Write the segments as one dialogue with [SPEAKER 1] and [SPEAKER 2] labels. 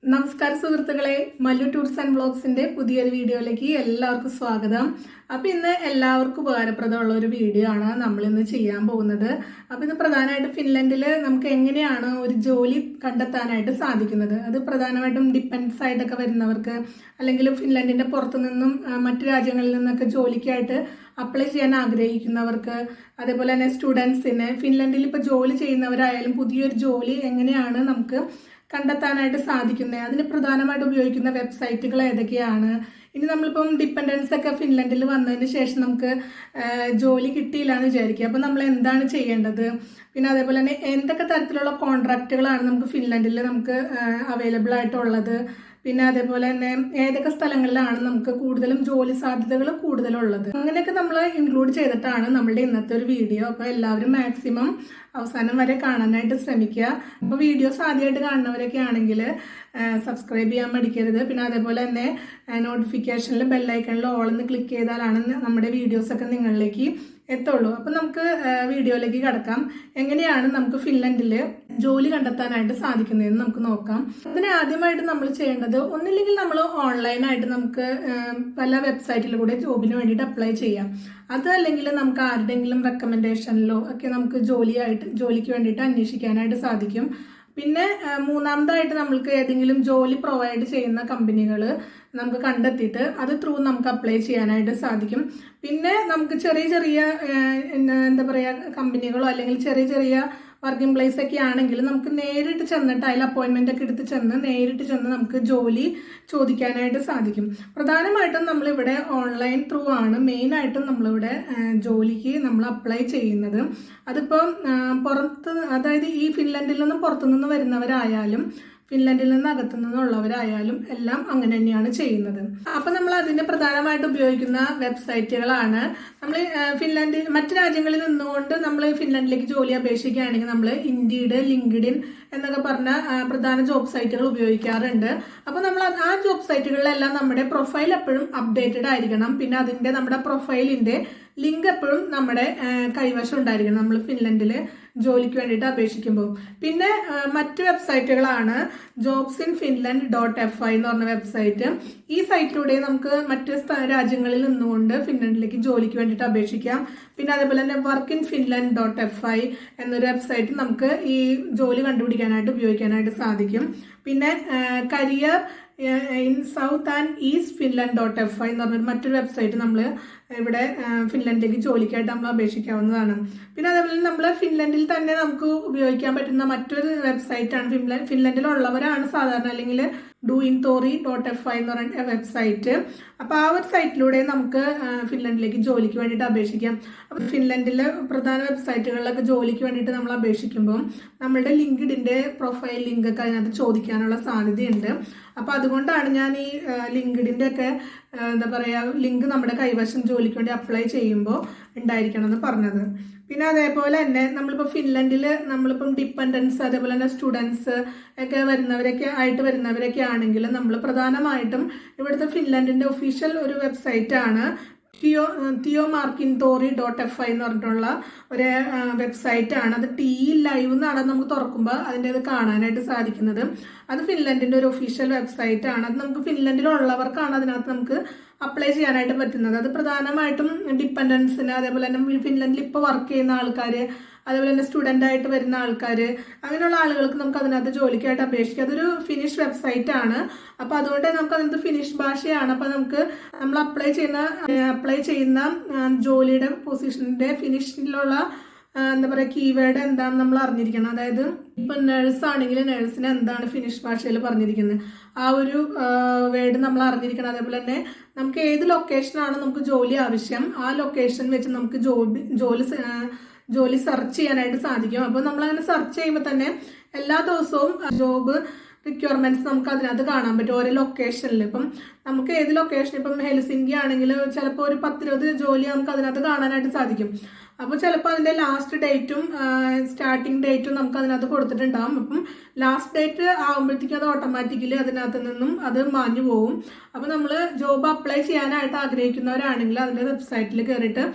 [SPEAKER 1] നമസ്കാരം സുഹൃത്തുക്കളെ, Mallu tours and വ്ളോഗ്സിന്റെ പുതിയൊരു വീഡിയോയിലേക്ക് എല്ലാവർക്കും സ്വാഗതം. അപ്പൊ ഇന്ന് എല്ലാവർക്കും ഉപകാരപ്രദമുള്ള ഒരു വീഡിയോ ആണ് നമ്മൾ ഇന്ന് ചെയ്യാൻ പോകുന്നത്. അപ്പൊ ഇത് പ്രധാനമായിട്ടും ഫിൻലൻഡിൽ നമുക്ക് എങ്ങനെയാണ് ഒരു ജോലി കണ്ടെത്താനായിട്ട് സാധിക്കുന്നത്. അത് പ്രധാനമായിട്ടും ഡിപ്പെൻഡൻസ് ആയിട്ടൊക്കെ വരുന്നവർക്ക്, അല്ലെങ്കിൽ ഫിൻലൻഡിന്റെ പുറത്തു നിന്നും മറ്റു രാജ്യങ്ങളിൽ നിന്നൊക്കെ ജോലിക്കായിട്ട് അപ്ലൈ ചെയ്യാൻ ആഗ്രഹിക്കുന്നവർക്ക്, അതേപോലെ തന്നെ സ്റ്റുഡൻസിന്, ഫിൻലൻഡിൽ ഇപ്പോൾ ജോലി ചെയ്യുന്നവരായാലും പുതിയൊരു ജോലി എങ്ങനെയാണ് നമുക്ക് കണ്ടെത്താനായിട്ട് സാധിക്കുന്നത്, അതിന് പ്രധാനമായിട്ട് ഉപയോഗിക്കുന്ന വെബ്സൈറ്റുകൾ ഏതൊക്കെയാണ്. ഇനി നമ്മളിപ്പം ഡിപ്പെൻഡൻസ് ഒക്കെ ഫിൻലൻഡിൽ വന്നതിന് ശേഷം നമുക്ക് ജോലി കിട്ടിയില്ല എന്ന് വിചാരിക്കുക. അപ്പം നമ്മൾ എന്താണ് ചെയ്യേണ്ടത്, പിന്നെ അതേപോലെ തന്നെ എന്തൊക്കെ തരത്തിലുള്ള കോൺട്രാക്റ്റുകളാണ് നമുക്ക് ഫിൻലൻഡിൽ നമുക്ക് അവൈലബിൾ ആയിട്ടുള്ളത്, പിന്നെ അതേപോലെ തന്നെ ഏതൊക്കെ സ്ഥലങ്ങളിലാണ് നമുക്ക് കൂടുതലും ജോലി സാധ്യതകൾ കൂടുതലുള്ളത്, അങ്ങനെയൊക്കെ നമ്മൾ ഇൻക്ലൂഡ് ചെയ്തിട്ടാണ് നമ്മളുടെ ഇന്നത്തെ ഒരു വീഡിയോ. അപ്പോൾ എല്ലാവരും മാക്സിമം അവസാനം വരെ കാണാനായിട്ട് ശ്രമിക്കുക. അപ്പോൾ വീഡിയോസ് ആദ്യമായിട്ട് കാണുന്നവരൊക്കെ ആണെങ്കിൽ സബ്സ്ക്രൈബ് ചെയ്യാൻ മടിക്കരുത്. പിന്നെ അതേപോലെ തന്നെ നോട്ടിഫിക്കേഷനിൽ ബെല്ലൈക്കണിൽ ഓളെന്ന് ക്ലിക്ക് ചെയ്താലാണ് നമ്മുടെ വീഡിയോസൊക്കെ നിങ്ങളിലേക്ക് എത്തുള്ളൂ. അപ്പം നമുക്ക് വീഡിയോയിലേക്ക് കിടക്കാം. എങ്ങനെയാണ് നമുക്ക് ഫിൻലൻഡിൽ ജോലി കണ്ടെത്താനായിട്ട് സാധിക്കുന്നതെന്ന് നമുക്ക് നോക്കാം. അതിന് ആദ്യമായിട്ട് നമ്മൾ ചെയ്യേണ്ടത്, ഒന്നില്ലെങ്കിൽ നമ്മൾ ഓൺലൈനായിട്ട് നമുക്ക് പല വെബ്സൈറ്റിൽ കൂടെ ജോബിന് വേണ്ടിയിട്ട് അപ്ലൈ ചെയ്യാം. അതല്ലെങ്കിൽ നമുക്ക് ആരുടെയെങ്കിലും റെക്കമെൻഡേഷനിലോ ഒക്കെ നമുക്ക് ജോലിക്ക് വേണ്ടിയിട്ട് അന്വേഷിക്കാനായിട്ട് സാധിക്കും. പിന്നെ മൂന്നാമതായിട്ട് നമ്മൾക്ക് ഏതെങ്കിലും ജോലി പ്രൊവൈഡ് ചെയ്യുന്ന കമ്പനികൾ നമുക്ക് കണ്ടെത്തിയിട്ട് അത് ത്രൂ നമുക്ക് അപ്ലൈ ചെയ്യാനായിട്ട് സാധിക്കും. പിന്നെ നമുക്ക് ചെറിയ ചെറിയ എന്താ പറയുക കമ്പനികളോ അല്ലെങ്കിൽ ചെറിയ ചെറിയ വർക്കിംഗ് പ്ലേസ് ഒക്കെ ആണെങ്കിൽ നമുക്ക് നേരിട്ട് ചെന്നിട്ട് അതിൽ അപ്പോയിൻമെൻ്റ് ഒക്കെ എടുത്ത് നേരിട്ട് ചെന്ന് നമുക്ക് ജോലി ചോദിക്കാനായിട്ട് സാധിക്കും. പ്രധാനമായിട്ടും നമ്മളിവിടെ ഓൺലൈൻ ത്രൂ ആണ് മെയിനായിട്ടും നമ്മളിവിടെ ജോലിക്ക് നമ്മൾ അപ്ലൈ ചെയ്യുന്നത്. അതിപ്പോൾ പുറത്ത്, അതായത് ഈ ഫിൻലൻഡിൽ നിന്നും പുറത്തുനിന്ന് വരുന്നവരായാലും ഫിൻലൻഡിൽ നിന്ന് അകത്തു നിന്നുള്ളവരായാലും എല്ലാം അങ്ങനെ തന്നെയാണ് ചെയ്യുന്നത്. അപ്പം നമ്മൾ അതിന് പ്രധാനമായിട്ട് ഉപയോഗിക്കുന്ന വെബ്സൈറ്റുകളാണ് നമ്മൾ ഫിൻലൻഡിൽ മറ്റു രാജ്യങ്ങളിൽ നിന്നുകൊണ്ട് നമ്മൾ ഫിൻലൻഡിലേക്ക് ജോലി അപേക്ഷിക്കുകയാണെങ്കിൽ നമ്മൾ ഇൻഡീഡ്, ലിങ്ക്ഡിൻ എന്നൊക്കെ പറഞ്ഞ പ്രധാന ജോബ് സൈറ്റുകൾ ഉപയോഗിക്കാറുണ്ട്. അപ്പോൾ നമ്മൾ ആ ജോബ് സൈറ്റുകളിലെല്ലാം നമ്മുടെ പ്രൊഫൈൽ എപ്പോഴും അപ്ഡേറ്റഡ് ആയിരിക്കണം. പിന്നെ നമ്മുടെ പ്രൊഫൈലിൻ്റെ ലിങ്ക് എപ്പോഴും നമ്മുടെ കൈവശം ഉണ്ടായിരിക്കണം നമ്മൾ ഫിൻലൻഡിൽ ജോലിക്ക് വേണ്ടിയിട്ട് അപേക്ഷിക്കുമ്പോൾ. പിന്നെ മറ്റ് വെബ്സൈറ്റുകളാണ് jobsinfinland.fi എന്ന് പറഞ്ഞ വെബ്സൈറ്റ്. ഈ സൈറ്റിലൂടെ നമുക്ക് മറ്റ് രാജ്യങ്ങളിൽ നിന്നുകൊണ്ട് ഫിൻലൻഡിലേക്ക് ജോലിക്ക് വേണ്ടിയിട്ട് അപേക്ഷിക്കാം. പിന്നെ അതേപോലെ തന്നെ workinfinland.fi എന്നൊരു വെബ്സൈറ്റ് നമുക്ക് ഈ ജോലി കണ്ടുപിടിക്കാനായിട്ട് ഉപയോഗിക്കാനായിട്ട് സാധിക്കും. പിന്നെ career in south and east Finland എന്ന് പറഞ്ഞൊരു മറ്റൊരു വെബ്സൈറ്റ് നമ്മൾ ഇവിടെ ഫിൻലൻഡിലേക്ക് ജോലിക്കായിട്ട് നമ്മൾ അപേക്ഷിക്കാവുന്നതാണ്. പിന്നെ അതേപോലെ നമ്മൾ ഫിൻലൻഡിൽ തന്നെ നമുക്ക് ഉപയോഗിക്കാൻ പറ്റുന്ന മറ്റൊരു വെബ്സൈറ്റാണ്, ഫിൻലൻഡിലുള്ളവരാണ് സാധാരണ, അല്ലെങ്കിൽ dointori.fi എന്ന് പറയുന്ന വെബ്സൈറ്റ്. അപ്പോൾ ആ ഒരു സൈറ്റിലൂടെ നമുക്ക് ഫിൻലൻഡിലേക്ക് ജോലിക്ക് വേണ്ടിയിട്ട് അപേക്ഷിക്കാം. അപ്പോൾ ഫിൻലൻഡിലെ പ്രധാന വെബ്സൈറ്റുകളിലൊക്കെ ജോലിക്ക് വേണ്ടിയിട്ട് നമ്മൾ അപേക്ഷിക്കുമ്പോൾ നമ്മളുടെ ലിങ്ക്ഡിൻ്റെ പ്രൊഫൈൽ ലിങ്കൊക്കെ അതിനകത്ത് ചോദിക്കാനുള്ള സാധ്യതയുണ്ട്. അപ്പോൾ അതുകൊണ്ടാണ് ഞാൻ ഈ ലിങ്ക്ഡിൻ്റെ ഒക്കെ എന്താ പറയുക ലിങ്ക് നമ്മുടെ കൈവശം ജോലിക്ക് വേണ്ടി അപ്ലൈ ചെയ്യുമ്പോൾ ഉണ്ടായിരിക്കണം എന്ന് പറഞ്ഞത്. പിന്നെ അതേപോലെ തന്നെ നമ്മളിപ്പോൾ ഫിൻലൻഡിൽ നമ്മളിപ്പം ഡിപ്പെൻഡൻസ്, അതേപോലെ തന്നെ സ്റ്റുഡൻസ് ഒക്കെ വരുന്നവരൊക്കെ ആണെങ്കിൽ നമ്മൾ പ്രധാനമായിട്ടും ഇവിടുത്തെ ഫിൻലൻഡിൻ്റെ ഒഫീഷ്യൽ ഒരു വെബ്സൈറ്റാണ് theomarkintori.fi എന്ന് പറഞ്ഞിട്ടുള്ള ഒരു വെബ്സൈറ്റാണ്. അത് ലൈവ് എന്നാണ് നമുക്ക് തുറക്കുമ്പോൾ അതിൻ്റെ ഇത് കാണാനായിട്ട് സാധിക്കുന്നത്. അത് ഫിൻലൻഡിൻ്റെ ഒരു ഒഫീഷ്യൽ വെബ്സൈറ്റാണ്. അത് നമുക്ക് ഫിൻലൻഡിലുള്ളവർക്കാണ് അതിനകത്ത് നമുക്ക് അപ്ലൈ ചെയ്യാനായിട്ട് പറ്റുന്നത്. അത് പ്രധാനമായിട്ടും ഡിപ്പെൻഡൻസിന്, അതേപോലെ തന്നെ ഫിൻലൻഡിൽ ഇപ്പോൾ വർക്ക് ചെയ്യുന്ന ആൾക്കാർ, അതേപോലെ തന്നെ സ്റ്റുഡൻ്റ് ആയിട്ട് വരുന്ന ആൾക്കാർ, അങ്ങനെയുള്ള ആളുകൾക്ക് നമുക്ക് അതിനകത്ത് ജോലിക്കായിട്ട് അപേക്ഷിക്കാം. അതൊരു ഫിനിഷ് വെബ്സൈറ്റ് ആണ്. അപ്പോൾ അതുകൊണ്ട് നമുക്ക് അതിനകത്ത് ഫിനിഷ് ഭാഷയാണ്. അപ്പോൾ നമുക്ക് നമ്മൾ അപ്ലൈ ചെയ്യുന്ന ജോലിയുടെ പൊസിഷൻ്റെ ഫിനിഷിലുള്ള എന്താ പറയുക കീവേഡ് എന്താണെന്ന് നമ്മൾ അറിഞ്ഞിരിക്കണം. അതായത് ഇപ്പം നേഴ്സ് ആണെങ്കിൽ നേഴ്സിന് എന്താണ് ഫിനിഷ് ഭാഷയിൽ പറഞ്ഞിരിക്കുന്നത്, ആ ഒരു വേർഡ് നമ്മൾ അറിഞ്ഞിരിക്കണം. അതേപോലെ തന്നെ നമുക്ക് ഏത് ലൊക്കേഷനാണ് നമുക്ക് ജോലി ആവശ്യം, ആ ലൊക്കേഷൻ വെച്ച് നമുക്ക് ജോലി സെർച്ച് ചെയ്യാനായിട്ട് സാധിക്കും. അപ്പോൾ നമ്മളങ്ങനെ സെർച്ച് ചെയ്യുമ്പോൾ തന്നെ എല്ലാ ദിവസവും ജോബ് റിക്വയർമെന്റ്സ് നമുക്ക് അതിനകത്ത് കാണാൻ പറ്റും ഓരോ ലൊക്കേഷനിൽ. ഇപ്പം നമുക്ക് ഏത് ലൊക്കേഷൻ, ഇപ്പം ഹെൽസിങ്കി ആണെങ്കിൽ ചിലപ്പോൾ ഒരു 10-20 ജോലി നമുക്ക് അതിനകത്ത് കാണാനായിട്ട് സാധിക്കും. അപ്പോൾ ചിലപ്പോൾ അതിൻ്റെ ലാസ്റ്റ് ഡേറ്റും സ്റ്റാർട്ടിങ് ഡേറ്റും നമുക്ക് അതിനകത്ത് കൊടുത്തിട്ടുണ്ടാകും. അപ്പം ലാസ്റ്റ് ഡേറ്റ് ആകുമ്പോഴത്തേക്കും അത് ഓട്ടോമാറ്റിക്കലി അതിനകത്ത് നിന്നും അത് മാഞ്ഞു പോകും. അപ്പോൾ നമ്മൾ ജോബ് അപ്ലൈ ചെയ്യാനായിട്ട് ആഗ്രഹിക്കുന്നവരാണെങ്കിൽ അതിൻ്റെ വെബ്സൈറ്റിൽ കയറിയിട്ട്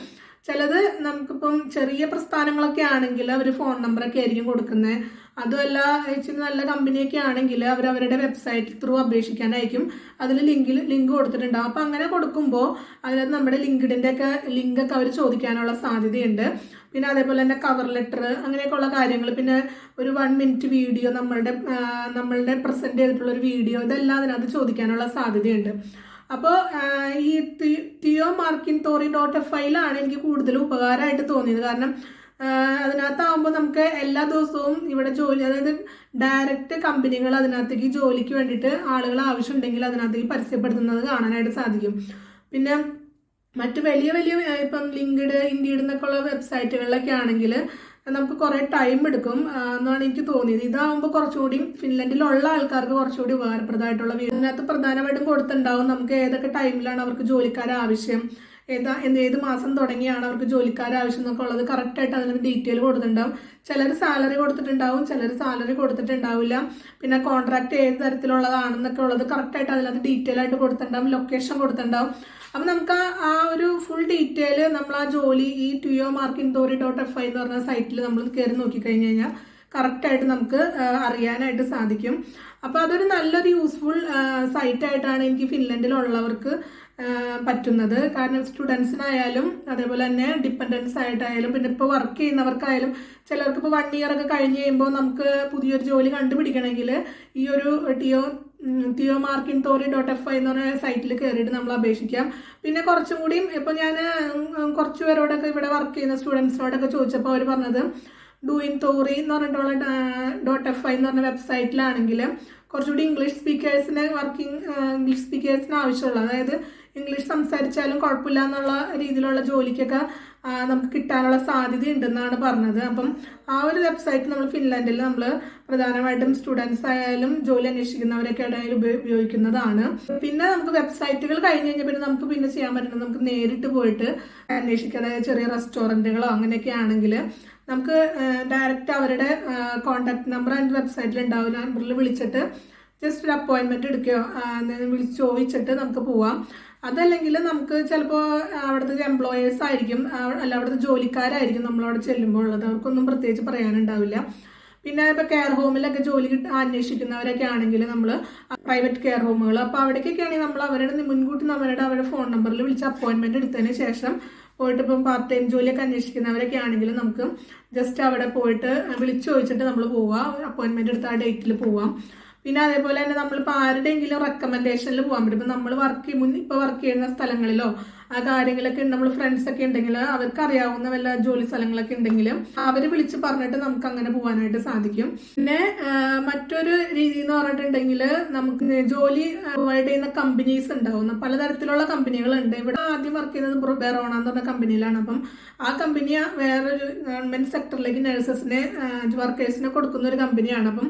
[SPEAKER 1] ചിലത് നമുക്കിപ്പം ചെറിയ പ്രസ്ഥാനങ്ങളൊക്കെ ആണെങ്കിൽ അവർ ഫോൺ നമ്പറൊക്കെ ആയിരിക്കും കൊടുക്കുന്നത്. അതുമല്ല ഇച്ചിരി നല്ല കമ്പനിയൊക്കെ ആണെങ്കിൽ അവരവരുടെ വെബ്സൈറ്റ് ത്രൂ അപേക്ഷിക്കാനായിരിക്കും അതിൽ ലിങ്ക് കൊടുത്തിട്ടുണ്ടാവും. അപ്പം അങ്ങനെ കൊടുക്കുമ്പോൾ അതിനകത്ത് നമ്മുടെ ലിങ്ക്ഡിൻ്റെ ഒക്കെ ലിങ്കൊക്കെ അവർ ചോദിക്കാനുള്ള സാധ്യതയുണ്ട്. പിന്നെ അതേപോലെ തന്നെ കവർ ലെറ്റർ അങ്ങനെയൊക്കെയുള്ള കാര്യങ്ങൾ, പിന്നെ ഒരു 1 മിനിറ്റ് വീഡിയോ, നമ്മളുടെ പ്രസൻറ്റ് ചെയ്തിട്ടുള്ളൊരു വീഡിയോ, ഇതെല്ലാം അതിനകത്ത് ചോദിക്കാനുള്ള സാധ്യതയുണ്ട്. അപ്പോൾ ഈ tiomarkintori.fi എനിക്ക് കൂടുതൽ ഉപകാരമായിട്ട് തോന്നിയത്. കാരണം അതിനകത്താവുമ്പോൾ നമുക്ക് എല്ലാ ദിവസവും ഇവിടെ ജോലി, അതായത് ഡയറക്റ്റ് കമ്പനികൾ അതിനകത്തേക്ക് ജോലിക്ക് വേണ്ടിയിട്ട് ആളുകൾ ആവശ്യമുണ്ടെങ്കിൽ അതിനകത്തേക്ക് പരസ്യപ്പെടുത്തുന്നത് കാണാനായിട്ട് സാധിക്കും. പിന്നെ മറ്റ് വലിയ ഇപ്പം ലിങ്ക്ഡ്, ഇൻഡീഡ് എന്നൊക്കെ ഉള്ള വെബ്സൈറ്റുകളിലൊക്കെ ആണെങ്കിൽ നമുക്ക് കുറേ ടൈം എടുക്കും എന്നാണ് എനിക്ക് തോന്നിയത്. ഇതാകുമ്പോൾ കുറച്ചുകൂടി ഫിൻലൻഡിലുള്ള ആൾക്കാർക്ക് കുറച്ചുകൂടി ഉപകാരപ്രദമായിട്ടുള്ള ഇതിനകത്ത് പ്രധാനമായിട്ടും കൊടുത്തിട്ടുണ്ടാവും നമുക്ക് ഏതൊക്കെ ടൈമിലാണ് അവർക്ക് ജോലിക്കാരെ ആവശ്യം, ഏത് മാസം തുടങ്ങിയാണ് അവർക്ക് ജോലിക്കാരെ ആവശ്യം എന്നൊക്കെ ഉള്ളത് കറക്റ്റായിട്ട് അതിനകത്ത് ഡീറ്റെയിൽ കൊടുത്തിട്ടുണ്ടാവും. ചിലർ സാലറി കൊടുത്തിട്ടുണ്ടാവും, ചിലർ സാലറി കൊടുത്തിട്ടുണ്ടാവില്ല. പിന്നെ കോൺട്രാക്ട് ഏത് തരത്തിലുള്ളതാണെന്നൊക്കെ ഉള്ളത് കറക്റ്റായിട്ട് അതിനകത്ത് ഡീറ്റെയിൽ ആയിട്ട് കൊടുത്തിട്ടുണ്ടാവും, ലൊക്കേഷൻ കൊടുത്തിട്ടുണ്ടാവും. അപ്പം നമുക്ക് ആ ഒരു ഫുൾ ഡീറ്റെയിൽ നമ്മൾ ആ ജോലി ഈ tiomarkintori.fi എന്ന് പറഞ്ഞ സൈറ്റിൽ നമ്മൾ കയറി നോക്കിക്കഴിഞ്ഞ് കഴിഞ്ഞാൽ കറക്റ്റായിട്ട് നമുക്ക് അറിയാനായിട്ട് സാധിക്കും. അപ്പോൾ അതൊരു നല്ലൊരു യൂസ്ഫുൾ സൈറ്റായിട്ടാണ് എനിക്ക് ഫിൻലൻഡിലുള്ളവർക്ക് പറ്റുന്നത്. കാരണം സ്റ്റുഡൻസിനായാലും അതേപോലെ തന്നെ ഡിപ്പെൻഡൻസ് ആയിട്ടായാലും പിന്നെ ഇപ്പോൾ വർക്ക് ചെയ്യുന്നവർക്കായാലും ചിലർക്ക് ഇപ്പോൾ 1 ഇയർ ഒക്കെ കഴിഞ്ഞ് കഴിയുമ്പോൾ നമുക്ക് പുതിയൊരു ജോലി കണ്ടുപിടിക്കണമെങ്കിൽ ഈ ഒരു tiomarkintori.fi എന്ന് പറഞ്ഞ സൈറ്റിൽ കയറിയിട്ട് നമ്മൾ അപേക്ഷിക്കാം. പിന്നെ കുറച്ചും കൂടിയും ഇപ്പോൾ ഞാൻ കുറച്ച് പേരോടൊക്കെ ഇവിടെ വർക്ക് ചെയ്യുന്ന സ്റ്റുഡൻസിനോടൊക്കെ ചോദിച്ചപ്പോൾ അവർ പറഞ്ഞത് dointori എന്ന് പറഞ്ഞിട്ടുള്ള .fi എന്ന് പറഞ്ഞ വെബ്സൈറ്റിലാണെങ്കിൽ കുറച്ചുകൂടി ഇംഗ്ലീഷ് സ്പീക്കേഴ്സിന് ആവശ്യമുള്ള, അതായത് ഇംഗ്ലീഷ് സംസാരിച്ചാലും കുഴപ്പമില്ല എന്നുള്ള രീതിയിലുള്ള ജോലിക്കൊക്കെ നമുക്ക് കിട്ടാനുള്ള സാധ്യത ഉണ്ടെന്നാണ് പറഞ്ഞത്. അപ്പം ആ ഒരു വെബ്സൈറ്റ് നമ്മൾ ഫിൻലാൻഡിൽ നമ്മൾ പ്രധാനമായിട്ടും സ്റ്റുഡൻസ് ആയാലും ജോലി അന്വേഷിക്കുന്നവരൊക്കെ ഇടയിൽ ഉപയോഗിക്കുന്നതാണ്. പിന്നെ നമുക്ക് വെബ്സൈറ്റുകൾ കഴിഞ്ഞ് കഴിഞ്ഞാൽ പിന്നെ നമുക്ക് പിന്നെ ചെയ്യാൻ പറ്റുന്നത് നമുക്ക് നേരിട്ട് പോയിട്ട് അന്വേഷിക്കുക. അതായത് ചെറിയ റെസ്റ്റോറൻറ്റുകളോ അങ്ങനെയൊക്കെ ആണെങ്കിൽ നമുക്ക് ഡയറക്റ്റ് അവരുടെ കോൺടാക്ട് നമ്പർ അതിൻ്റെ വെബ്സൈറ്റിൽ ഉണ്ടാവും. നമ്പറിൽ വിളിച്ചിട്ട് ജസ്റ്റ് ഒരു അപ്പോയിൻമെൻറ്റ് എടുക്കുകയോ വിളിച്ച് ചോദിച്ചിട്ട് നമുക്ക് പോവാം. അതല്ലെങ്കിൽ നമുക്ക് ചിലപ്പോൾ അവിടുത്തെ എംപ്ലോയേഴ്സ് ആയിരിക്കും, അല്ല അവിടുത്തെ ജോലിക്കാരായിരിക്കും നമ്മളവിടെ ചെല്ലുമ്പോൾ ഉള്ളത്, അവർക്കൊന്നും പ്രത്യേകിച്ച് പറയാനുണ്ടാവില്ല. പിന്നെ ഇപ്പോൾ കെയർ ഹോമിലൊക്കെ ജോലി അന്വേഷിക്കുന്നവരൊക്കെ ആണെങ്കിൽ നമ്മൾ പ്രൈവറ്റ് കെയർ ഹോമുകൾ, അപ്പോൾ അവിടേക്കൊക്കെ ആണെങ്കിൽ നമ്മൾ മുൻകൂട്ടി അവരുടെ ഫോൺ നമ്പറിൽ വിളിച്ച് അപ്പോയിൻമെൻറ്റ് എടുത്തതിന് ശേഷം പോയിട്ട് ഇപ്പം പാർട്ട് ടൈം ജോലിയൊക്കെ അന്വേഷിക്കുന്നവരൊക്കെ ആണെങ്കിൽ നമുക്ക് ജസ്റ്റ് അവിടെ പോയിട്ട് വിളിച്ചു ചോദിച്ചിട്ട് നമ്മൾ പോവാം, അപ്പോയിൻമെൻറ്റ് എടുത്ത് ആ ഡേറ്റിൽ പോവാം. പിന്നെ അതേപോലെ തന്നെ നമ്മളിപ്പോൾ ആരുടെയെങ്കിലും റെക്കമെൻഡേഷനിൽ പോകാൻ പറ്റും. ഇപ്പം നമ്മൾ ഇപ്പോൾ വർക്ക് ചെയ്യുന്ന സ്ഥലങ്ങളിലോ ആ കാര്യങ്ങളൊക്കെ നമ്മൾ ഫ്രണ്ട്സൊക്കെ ഉണ്ടെങ്കിൽ അവർക്ക് അറിയാവുന്ന വല്ല ജോലി സ്ഥലങ്ങളൊക്കെ ഉണ്ടെങ്കിൽ അവർ വിളിച്ച് പറഞ്ഞിട്ട് നമുക്ക് അങ്ങനെ പോകാനായിട്ട് സാധിക്കും. പിന്നെ മറ്റൊരു രീതി എന്ന് പറഞ്ഞിട്ടുണ്ടെങ്കിൽ നമുക്ക് ജോലി പ്രൊവൈഡ് ചെയ്യുന്ന കമ്പനീസ് ഉണ്ടാവും, പലതരത്തിലുള്ള കമ്പനികളുണ്ട്. ഇവിടെ ആദ്യം വർക്ക് ചെയ്യുന്നത് ബെറോണ എന്ന് പറഞ്ഞ കമ്പനിയിലാണ്. അപ്പം ആ കമ്പനി വേറൊരു ഗവൺമെൻറ് സെക്ടറിലേക്ക് വർക്കേഴ്സിനെ കൊടുക്കുന്ന ഒരു കമ്പനിയാണ്. അപ്പം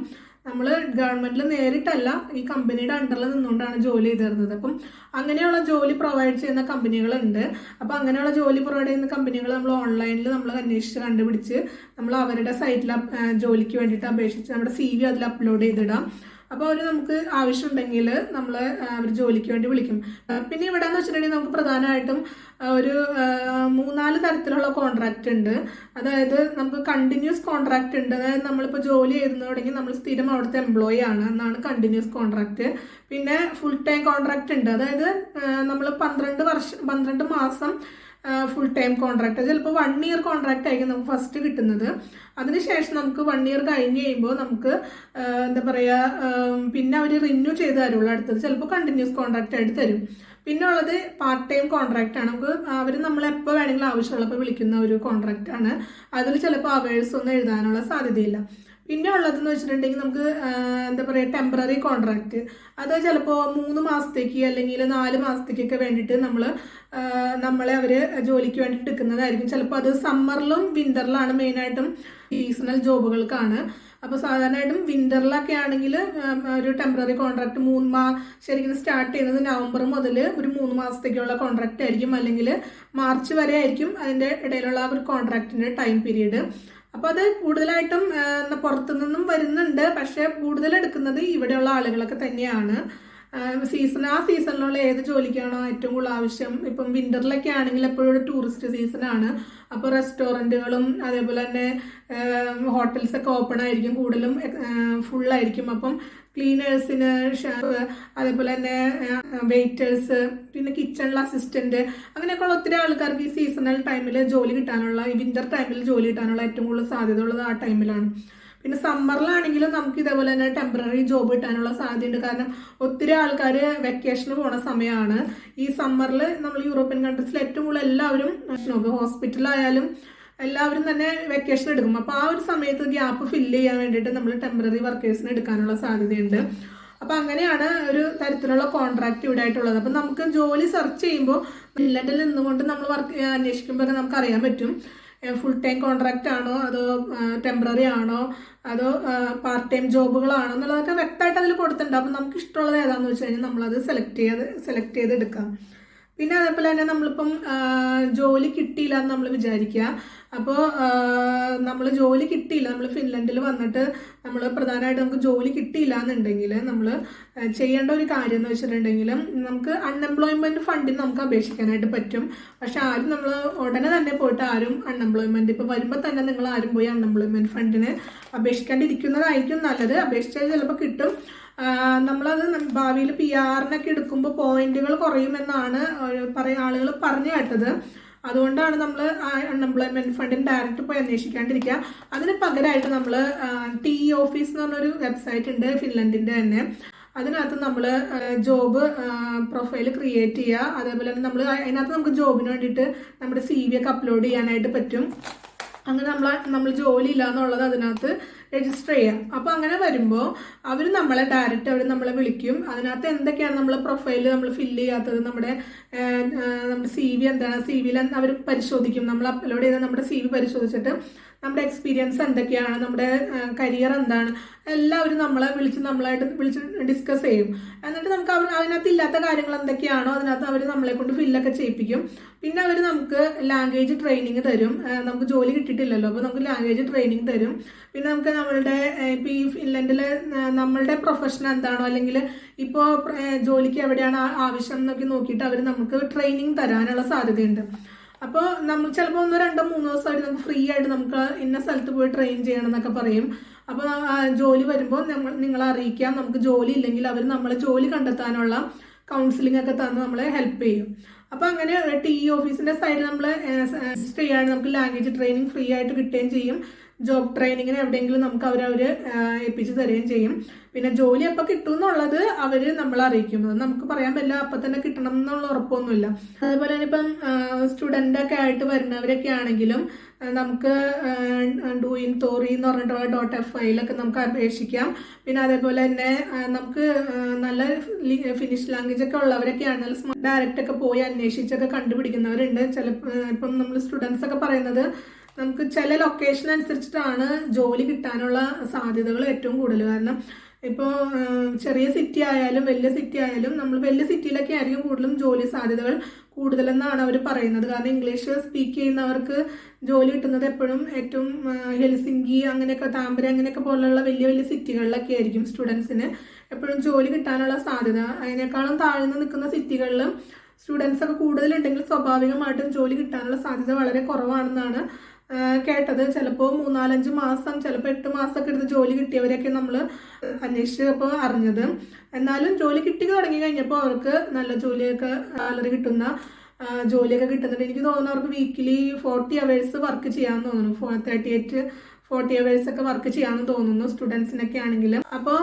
[SPEAKER 1] നമ്മൾ ഗവൺമെൻറ്റിൽ നേരിട്ടല്ല ഈ കമ്പനിയുടെ അണ്ടറിൽ നിന്നുകൊണ്ടാണ് ജോലി ചെയ്തിരുന്നത്. അപ്പം അങ്ങനെയുള്ള ജോലി പ്രൊവൈഡ് ചെയ്യുന്ന കമ്പനികളുണ്ട്. അപ്പോൾ അങ്ങനെയുള്ള ജോലി പ്രൊവൈഡ് ചെയ്യുന്ന കമ്പനികൾ നമ്മൾ ഓൺലൈനിൽ നമ്മൾ അന്വേഷിച്ച് കണ്ടുപിടിച്ച് നമ്മൾ അവരുടെ സൈറ്റിൽ ജോലിക്ക് വേണ്ടിയിട്ട് അപേക്ഷിച്ച് നമ്മുടെ CV അതിൽ അപ്ലോഡ് ചെയ്തിടാം. അപ്പോൾ അവർ നമുക്ക് ആവശ്യമുണ്ടെങ്കിൽ അവർ ജോലിക്ക് വേണ്ടി വിളിക്കും. പിന്നെ ഇവിടെ എന്ന് വെച്ചിട്ടുണ്ടെങ്കിൽ നമുക്ക് പ്രധാനമായിട്ടും ഒരു 3-4 തരത്തിലുള്ള കോൺട്രാക്റ്റ് ഉണ്ട്. അതായത് നമുക്ക് കണ്ടിന്യൂസ് കോൺട്രാക്റ്റ് ഉണ്ട്, അതായത് നമ്മളിപ്പോൾ ജോലി ചെയ്യുന്ന തുടങ്ങി നമ്മൾ സ്ഥിരം അവിടുത്തെ എംപ്ലോയി ആണ് എന്നാണ് കണ്ടിന്യൂസ് കോൺട്രാക്റ്റ്. പിന്നെ ഫുൾ ടൈം കോൺട്രാക്റ്റ് ഉണ്ട്, അതായത് നമ്മൾ 12 മാസം ഫുൾ ടൈം കോൺട്രാക്ട്, ചിലപ്പോൾ 1 ഇയർ കോൺട്രാക്റ്റ് ആയിരിക്കും നമുക്ക് ഫസ്റ്റ് കിട്ടുന്നത്. അതിനുശേഷം നമുക്ക് 1 ഇയർ കഴിഞ്ഞ് കഴിയുമ്പോൾ നമുക്ക് എന്താ പറയുക, പിന്നെ അവർ റിന്യൂ ചെയ്ത് തരുള്ളൂ, അടുത്തത് ചിലപ്പോൾ കണ്ടിന്യൂസ് കോൺട്രാക്റ്റ് ആയിട്ട് തരും. പിന്നെ ഉള്ളത് പാർട്ട് ടൈം കോൺട്രാക്റ്റ് ആണ്, നമുക്ക് അവർ നമ്മളെപ്പോൾ വേണമെങ്കിലും ആവശ്യമുള്ളപ്പോൾ വിളിക്കുന്ന ഒരു കോൺട്രാക്റ്റ് ആണ്. അതിൽ ചിലപ്പോൾ അവേഴ്സ് ഒന്നും എഴുതാനുള്ള സാധ്യതയില്ല. പിന്നെ ഉള്ളതെന്ന് വെച്ചിട്ടുണ്ടെങ്കിൽ നമുക്ക് എന്താ പറയുക ടെമ്പററി കോൺട്രാക്റ്റ്, അത് ചിലപ്പോൾ 3 മാസത്തേക്ക് അല്ലെങ്കിൽ 4 മാസത്തേക്കൊക്കെ വേണ്ടിയിട്ട് നമ്മളെ അവർ ജോലിക്ക് വേണ്ടിയിട്ട് എടുക്കുന്നതായിരിക്കും. ചിലപ്പോൾ അത് സമ്മറിലും വിൻ്ററിലാണ് മെയിനായിട്ടും സീസണൽ ജോബുകൾക്കാണ്. അപ്പോൾ സാധാരണയായിട്ടും വിൻ്ററിലൊക്കെ ആണെങ്കിൽ ഒരു ടെമ്പററി കോൺട്രാക്ട് ശരിക്കും സ്റ്റാർട്ട് ചെയ്യുന്നത് നവംബർ മുതൽ ഒരു 3 മാസത്തേക്കുള്ള കോൺട്രാക്റ്റ് ആയിരിക്കും, അല്ലെങ്കിൽ മാർച്ച് വരെ ആയിരിക്കും അതിൻ്റെ ഇടയിലുള്ള ഒരു കോൺട്രാക്റ്റിൻ്റെ ടൈം പീരീഡ്. അപ്പോൾ അത് കൂടുതലായിട്ടും പുറത്തു നിന്നും വരുന്നുണ്ട്, പക്ഷേ കൂടുതൽ എടുക്കുന്നത് ഇവിടെയുള്ള ആളുകളൊക്കെ തന്നെയാണ്. ആ സീസണിലുള്ള ഏത് ജോലിക്കാണോ ഏറ്റവും കൂടുതൽ ആവശ്യം. ഇപ്പം വിന്ററിലൊക്കെ ആണെങ്കിൽ എപ്പോഴും ഒരു ടൂറിസ്റ്റ് സീസണാണ്. അപ്പോൾ റെസ്റ്റോറൻറ്റുകളും അതേപോലെ തന്നെ ഹോട്ടൽസൊക്കെ ഓപ്പൺ ആയിരിക്കും, കൂടുതലും ഫുള്ളായിരിക്കും. അപ്പം ക്ലീനേഴ്സിന്, അതേപോലെ തന്നെ വെയിറ്റേഴ്സ്, പിന്നെ കിച്ചണിൽ അസിസ്റ്റന്റ്, അങ്ങനെയൊക്കെയുള്ള ഒത്തിരി ആൾക്കാർക്ക് ഈ സീസണൽ ടൈമിൽ ജോലി കിട്ടാനുള്ള, ഈ വിന്റർ ടൈമിൽ ജോലി കിട്ടാനുള്ള ഏറ്റവും കൂടുതൽ സാധ്യത ഉള്ളത് ആ ടൈമിലാണ്. പിന്നെ സമ്മറിലാണെങ്കിലും നമുക്ക് ഇതേപോലെ തന്നെ ടെമ്പററി ജോബ് കിട്ടാനുള്ള സാധ്യതയുണ്ട്. കാരണം ഒത്തിരി ആൾക്കാർ വെക്കേഷന് പോണ സമയമാണ് ഈ സമ്മറിൽ. നമ്മൾ യൂറോപ്യൻ കൺട്രീസിൽ ഏറ്റവും കൂടുതൽ എല്ലാവരും ഹോസ്പിറ്റലായാലും എല്ലാവരും തന്നെ വെക്കേഷൻ എടുക്കും. അപ്പോൾ ആ ഒരു സമയത്ത് ഗ്യാപ്പ് ഫില്ല് ചെയ്യാൻ വേണ്ടിയിട്ട് നമ്മൾ ടെമ്പററി വർക്കേഴ്സിനെ എടുക്കാനുള്ള സാധ്യതയുണ്ട്. അപ്പോൾ അങ്ങനെയാണ് ഒരു തരത്തിലുള്ള കോൺട്രാക്ട് ഇവിടെ ആയിട്ടുള്ളത്. അപ്പം നമുക്ക് ജോലി സെർച്ച് ചെയ്യുമ്പോൾ ഫിൻലൻഡിൽ നിന്നുകൊണ്ട് നമ്മൾ അന്വേഷിക്കുമ്പോൾ നമുക്ക് അറിയാൻ പറ്റും ഫുൾ ടൈം കോൺട്രാക്റ്റ് ആണോ അതോ ടെമ്പററി ആണോ അതോ പാർട്ട് ടൈം ജോബുകളാണോ എന്നുള്ളതൊക്കെ വ്യക്തമായിട്ട് അതിൽ കൊടുത്തിട്ടുണ്ട്. അപ്പം നമുക്ക് ഇഷ്ടമുള്ളത് ഏതാണെന്ന് വെച്ച് കഴിഞ്ഞാൽ നമ്മളത് സെലക്ട് ചെയ്ത് എടുക്കാം. പിന്നെ അതേപോലെ തന്നെ നമ്മളിപ്പം ജോലി കിട്ടിയില്ല എന്ന് നമ്മൾ വിചാരിക്കുക. അപ്പോൾ നമ്മൾ ജോലി കിട്ടിയില്ല, നമ്മൾ ഫിൻലൻഡിൽ വന്നിട്ട് നമ്മൾ പ്രധാനമായിട്ട് നമുക്ക് ജോലി കിട്ടിയില്ല എന്നുണ്ടെങ്കിൽ നമ്മൾ ചെയ്യേണ്ട ഒരു കാര്യം എന്ന് വെച്ചിട്ടുണ്ടെങ്കിൽ നമുക്ക് അൺഎംപ്ലോയ്മെൻറ്റ് ഫണ്ടിന് നമുക്ക് അപേക്ഷിക്കാനായിട്ട് പറ്റും. പക്ഷെ ആരും നമ്മൾ ഉടനെ തന്നെ പോയിട്ട് ആരും അൺഎംപ്ലോയ്മെൻറ്റ് ഇപ്പോൾ വരുമ്പോൾ തന്നെ നിങ്ങൾ ആരും പോയി അൺഎംപ്ലോയ്മെൻറ്റ് ഫണ്ടിന് അപേക്ഷിക്കാണ്ടിരിക്കുന്നതായിരിക്കും നല്ലത്. അപേക്ഷിച്ചാൽ ചിലപ്പോൾ കിട്ടും. നമ്മളത് ഭാവിയിൽ PR-നൊക്കെ എടുക്കുമ്പോൾ പോയിന്റുകൾ കുറയുമെന്നാണ് ആളുകൾ പറഞ്ഞു കേട്ടത്. അതുകൊണ്ടാണ് നമ്മൾ അൺഎംപ്ലോയ്മെന്റ് ഫണ്ടിന് ഡയറക്റ്റ് പോയി അന്വേഷിക്കാണ്ടിരിക്കുക. അതിന് പകരമായിട്ട് നമ്മൾ TE ഓഫീസ് എന്ന് പറഞ്ഞൊരു വെബ്സൈറ്റ് ഉണ്ട് ഫിൻലൻഡിൻ്റെ തന്നെ. അതിനകത്ത് നമ്മൾ ജോബ് പ്രൊഫൈൽ ക്രിയേറ്റ് ചെയ്യുക. അതേപോലെ തന്നെ അതിനകത്ത് നമുക്ക് ജോബിന് വേണ്ടിയിട്ട് നമ്മുടെ CV ഒക്കെ അപ്ലോഡ് ചെയ്യാനായിട്ട് പറ്റും. അങ്ങനെ നമ്മൾ ജോലി ഇല്ല എന്നുള്ളത് അതിനകത്ത് രജിസ്റ്റർ ചെയ്യാം. അപ്പോൾ അങ്ങനെ വരുമ്പോൾ അവർ നമ്മളെ വിളിക്കും. അതിനകത്ത് എന്തൊക്കെയാണ് നമ്മളെ പ്രൊഫൈൽ നമ്മൾ ഫില്ല് ചെയ്യാത്തത്, നമ്മുടെ CV എന്താണ്, CVയിൽ അവർ പരിശോധിക്കും. നമ്മൾ അപ്ലോഡ് ചെയ്ത നമ്മുടെ CV പരിശോധിച്ചിട്ട് നമ്മുടെ എക്സ്പീരിയൻസ് എന്തൊക്കെയാണ്, നമ്മുടെ കരിയർ എന്താണ്, എല്ലാവരും നമ്മളായിട്ട് വിളിച്ച് ഡിസ്കസ് ചെയ്യും. എന്നിട്ട് നമുക്ക് അതിനകത്ത് ഇല്ലാത്ത കാര്യങ്ങൾ എന്തൊക്കെയാണോ അതിനകത്ത് അവർ നമ്മളെ കൊണ്ട് ഫില്ലൊക്കെ ചെയ്യിപ്പിക്കും. പിന്നെ അവർ നമുക്ക് ലാംഗ്വേജ് ട്രെയിനിങ് തരും. നമുക്ക് ജോലി കിട്ടിയിട്ടില്ലല്ലോ, അപ്പോൾ നമുക്ക് ലാംഗ്വേജ് ട്രെയിനിങ് തരും. പിന്നെ നമുക്ക് നമ്മളുടെ ഇപ്പോൾ ഈ ഫിൻലൻഡിൽ നമ്മളുടെ പ്രൊഫഷൻ എന്താണോ, അല്ലെങ്കിൽ ഇപ്പോൾ ജോലിക്ക് എവിടെയാണ് ആവശ്യം എന്നൊക്കെ നോക്കിയിട്ട് അവർ നമുക്ക് ട്രെയിനിങ് തരാനുള്ള സാധ്യതയുണ്ട്. അപ്പോൾ നമ്മൾ ചിലപ്പോൾ 1, 2, 3 ദിവസമായിട്ട് നമുക്ക് ഫ്രീ ആയിട്ട് നമുക്ക് ഇന്ന സ്ഥലത്ത് പോയി ട്രെയിൻ ചെയ്യണം എന്നൊക്കെ പറയും. അപ്പോൾ ജോലി വരുമ്പോൾ നിങ്ങളെ അറിയിക്കാം. നമുക്ക് ജോലി ഇല്ലെങ്കിൽ അവർ നമ്മളെ ജോലി കണ്ടെത്താനുള്ള കൗൺസിലിംഗ് ഒക്കെ തന്ന് നമ്മളെ ഹെൽപ്പ് ചെയ്യും. അപ്പോൾ അങ്ങനെ TE ഓഫീസിൻ്റെ സൈഡിൽ നമ്മൾ രജിസ്റ്റർ ചെയ്യാൻ നമുക്ക് ലാംഗ്വേജ് ട്രെയിനിങ് ഫ്രീ ആയിട്ട് കിട്ടുകയും ചെയ്യും. ജോബ് ട്രെയിനിങ്ങിന് എവിടെയെങ്കിലും നമുക്ക് അവർ ഏൽപ്പിച്ച് തരികയും ചെയ്യും. പിന്നെ ജോലി എപ്പോൾ കിട്ടും എന്നുള്ളത് അവർ നമ്മളെ അറിയിക്കും. അത് നമുക്ക് പറയാൻ പറ്റില്ല അപ്പം തന്നെ കിട്ടണം എന്നുള്ള ഉറപ്പൊന്നുമില്ല. അതേപോലെ തന്നെ ഇപ്പം സ്റ്റുഡൻ്റൊക്കെ ആയിട്ട് വരുന്നവരൊക്കെ ആണെങ്കിലും നമുക്ക് ഡൂയിങ് തോറി എന്ന് പറഞ്ഞിട്ടുള്ള .fi നമുക്ക് അപേക്ഷിക്കാം. പിന്നെ അതേപോലെ തന്നെ നമുക്ക് നല്ല ഫിനിഷ് ലാംഗ്വേജ് ഒക്കെ ഉള്ളവരൊക്കെ ആണെങ്കിൽ ഡയറക്റ്റ് ഒക്കെ പോയി അന്വേഷിച്ചൊക്കെ കണ്ടുപിടിക്കുന്നവരുണ്ട്. ഇപ്പം നമ്മൾ സ്റ്റുഡൻസ് ഒക്കെ പറയുന്നത് നമുക്ക് ചില ലൊക്കേഷൻ അനുസരിച്ചിട്ടാണ് ജോലി കിട്ടാനുള്ള സാധ്യതകൾ ഏറ്റവും കൂടുതൽ. കാരണം ഇപ്പോൾ ചെറിയ സിറ്റി ആയാലും വലിയ സിറ്റി ആയാലും നമ്മൾ വലിയ സിറ്റിയിലൊക്കെ ആയിരിക്കും കൂടുതലും ജോലി സാധ്യതകൾ കൂടുതലെന്നാണ് അവർ പറയുന്നത്. കാരണം ഇംഗ്ലീഷ് സ്പീക്ക് ചെയ്യുന്നവർക്ക് ജോലി കിട്ടുന്നത് എപ്പോഴും ഏറ്റവും ഹെൽസിങ്കി, അങ്ങനെയൊക്കെ താമ്പര, അങ്ങനെയൊക്കെ പോലുള്ള വലിയ വലിയ സിറ്റികളിലൊക്കെ ആയിരിക്കും സ്റ്റുഡൻസിന് എപ്പോഴും ജോലി കിട്ടാനുള്ള സാധ്യത. അതിനേക്കാളും താഴ്ന്നു നിൽക്കുന്ന സിറ്റികളിൽ സ്റ്റുഡൻസ് ഒക്കെ കൂടുതലുണ്ടെങ്കിൽ സ്വാഭാവികമായിട്ടും ജോലി കിട്ടാനുള്ള സാധ്യത വളരെ കുറവാണെന്നാണ് കേട്ടത്. ചിലപ്പോൾ 3-4-5 മാസം, ചിലപ്പോൾ 8 മാസമൊക്കെ എടുത്ത് ജോലി കിട്ടിയവരെയൊക്കെ നമ്മൾ അന്വേഷിച്ചപ്പോൾ അറിഞ്ഞത്. എന്നാലും ജോലി കിട്ടി തുടങ്ങി കഴിഞ്ഞപ്പോൾ അവർക്ക് നല്ല ജോലിയൊക്കെ സാലറി കിട്ടുന്ന ജോലിയൊക്കെ കിട്ടുന്നുണ്ട്. എനിക്ക് തോന്നുന്നു അവർക്ക് വീക്കിലി 40 hours വർക്ക് ചെയ്യാമെന്ന് തോന്നുന്നു. 38-40 hours ഒക്കെ വർക്ക് ചെയ്യാമെന്ന് തോന്നുന്നു സ്റ്റുഡൻസിനൊക്കെ ആണെങ്കിലും. അപ്പോൾ